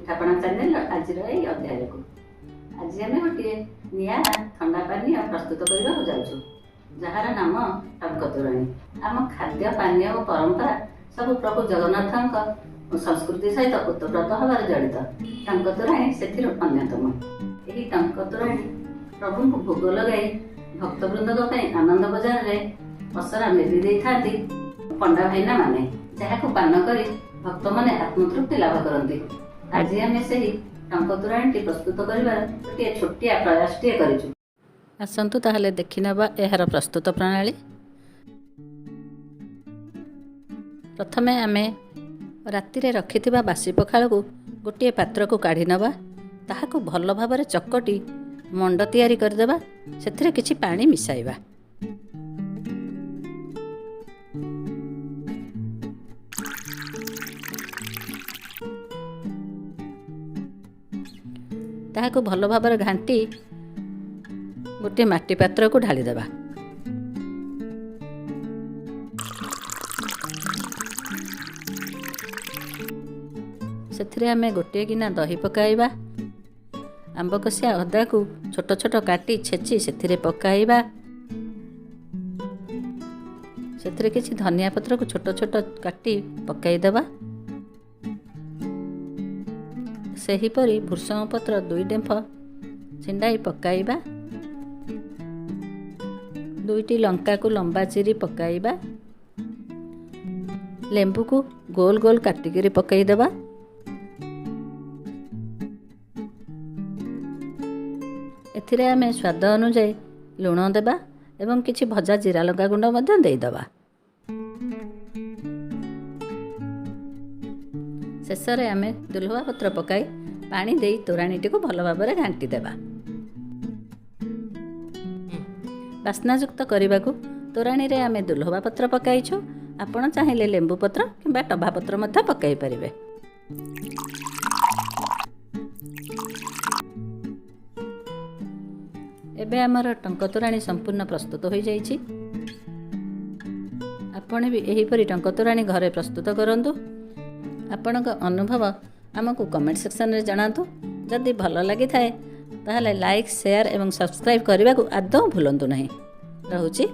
ପିଠାପଣା ଚ୍ୟାନେଲ ଆଜିର ଏହି ଅଧ୍ୟାୟକୁ। ଆଜି ଆମେ ଗୋଟିଏ ନିଆରା ଥଣ୍ଡା ପାନୀୟ ପ୍ରସ୍ତୁତ କରିବାକୁ ଯାଉଛୁ, ଯାହାର ନାମ ଟଙ୍କ ତୋରାଣୀ। ଆମ ଖାଦ୍ୟ ପାନୀୟ ଓ ପରମ୍ପରା ସବୁ ପ୍ରଭୁ ଜଗନ୍ନାଥଙ୍କ ସଂସ୍କୃତି ସହିତ ଓତପ୍ରୋତ ଭାବରେ ଜଡ଼ିତ। ଟଙ୍କ ତୋରାଣୀ ସେଥିରୁ ଅନ୍ୟତମ। ଏହି ଟଙ୍କ ତୋରାଣୀ ପ୍ରଭୁଙ୍କୁ ଭୋଗ ଲଗାଇ ଭକ୍ତବୃନ୍ଦଙ୍କ ପାଇଁ ଆନନ୍ଦ ବଜାରରେ ପସରା ମେଲି ଦେଇଥାନ୍ତି ପଣ୍ଡା ଭାଇନା ମାନେ, ଯାହାକୁ ପାନ କରି ଭକ୍ତମାନେ ଆତ୍ମତୃପ୍ତି ଲାଭ କରନ୍ତି। ଆଜି ଆମେ ସେହି ଟଙ୍କ ତୋରାଣୀଟି ପ୍ରସ୍ତୁତ କରିବାର ଗୋଟିଏ ଛୋଟିଆ ପ୍ରୟାସଟିଏ କରିଛୁ। ଆସନ୍ତୁ ତାହେଲେ ଦେଖିନେବା ଏହାର ପ୍ରସ୍ତୁତ ପ୍ରଣାଳୀ। ପ୍ରଥମେ ଆମେ ରାତିରେ ରଖିଥିବା ବାସି ପଖାଳକୁ ଗୋଟିଏ ପାତ୍ରକୁ କାଢ଼ି ନେବା। ତାହାକୁ ଭଲ ଭାବରେ ଚକଟି ମଣ୍ଡ ତିଆରି କରିଦେବା। ସେଥିରେ କିଛି ପାଣି ମିଶାଇବା। ତାହାକୁ ଭଲ ଭାବରେ ଘାଣ୍ଟି ଗୋଟିଏ ମାଟି ପାତ୍ରକୁ ଢାଳିଦେବା। ସେଥିରେ ଆମେ ଗୋଟିଏ ଗିନା ଦହି ପକାଇବା। ଆମ୍ବକଷିଆ ଅଦାକୁ ଛୋଟ ଛୋଟ କାଟି ଛେଚି ସେଥିରେ ପକାଇବା। ସେଥିରେ କିଛି ଧନିଆ ପତ୍ରକୁ ଛୋଟ ଛୋଟ କାଟି ପକାଇଦେବା। ସେହିପରି ଭୃଷଙ୍ଗ ପତ୍ର 2 ଡେମ୍ଫ ଛିଣ୍ଡାଇ ପକାଇବା। 2ଟି ଲଙ୍କାକୁ ଲମ୍ବା ଚିରି ପକାଇବା। ଲେମ୍ବୁକୁ ଗୋଲ ଗୋଲ କାଟିକିରି ପକାଇଦେବା। ଏଥିରେ ଆମେ ସ୍ୱାଦ ଅନୁଯାୟୀ ଲୁଣ ଦେବା ଏବଂ କିଛି ଭଜା ଜିରା ଲଙ୍କା ଗୁଣ୍ଡ ମଧ୍ୟ ଦେଇଦେବା। ଶେଷରେ ଆମେ ଦୁଲ୍ଲୁଭା ପତ୍ର ପକାଇ ପାଣି ଦେଇ ତୋରାଣୀଟିକୁ ଭଲ ଭାବରେ ଘାଣ୍ଟି ଦେବା। ବାସ୍ନାଯୁକ୍ତ କରିବାକୁ ତୋରାଣୀରେ ଆମେ ଦୁଲ୍ଲୁଭା ପତ୍ର ପକାଇଛୁ। ଆପଣ ଚାହିଁଲେ ଲେମ୍ବୁ ପତ୍ର କିମ୍ବା ଟଭା ପତ୍ର ମଧ୍ୟ ପକାଇ ପାରିବେ। ଏବେ ଆମର ଟଙ୍କ ତୋରାଣୀ ସମ୍ପୂର୍ଣ୍ଣ ପ୍ରସ୍ତୁତ ହୋଇଯାଇଛି। ଆପଣ ବି ଏହିପରି ଟଙ୍କ ତୋରାଣୀ ଘରେ ପ୍ରସ୍ତୁତ କରନ୍ତୁ। ଆପଣଙ୍କ ଅନୁଭବ ଆମକୁ କମେଣ୍ଟ ସେକ୍ସନରେ ଜଣାନ୍ତୁ। ଯଦି ଭଲ ଲାଗିଥାଏ ତାହେଲେ ଲାଇକ୍, ସେୟାର ଏବଂ ସବସ୍କ୍ରାଇବ୍ କରିବାକୁ ଆଦୌ ଭୁଲନ୍ତୁ ନାହିଁ। ରହୁଛି।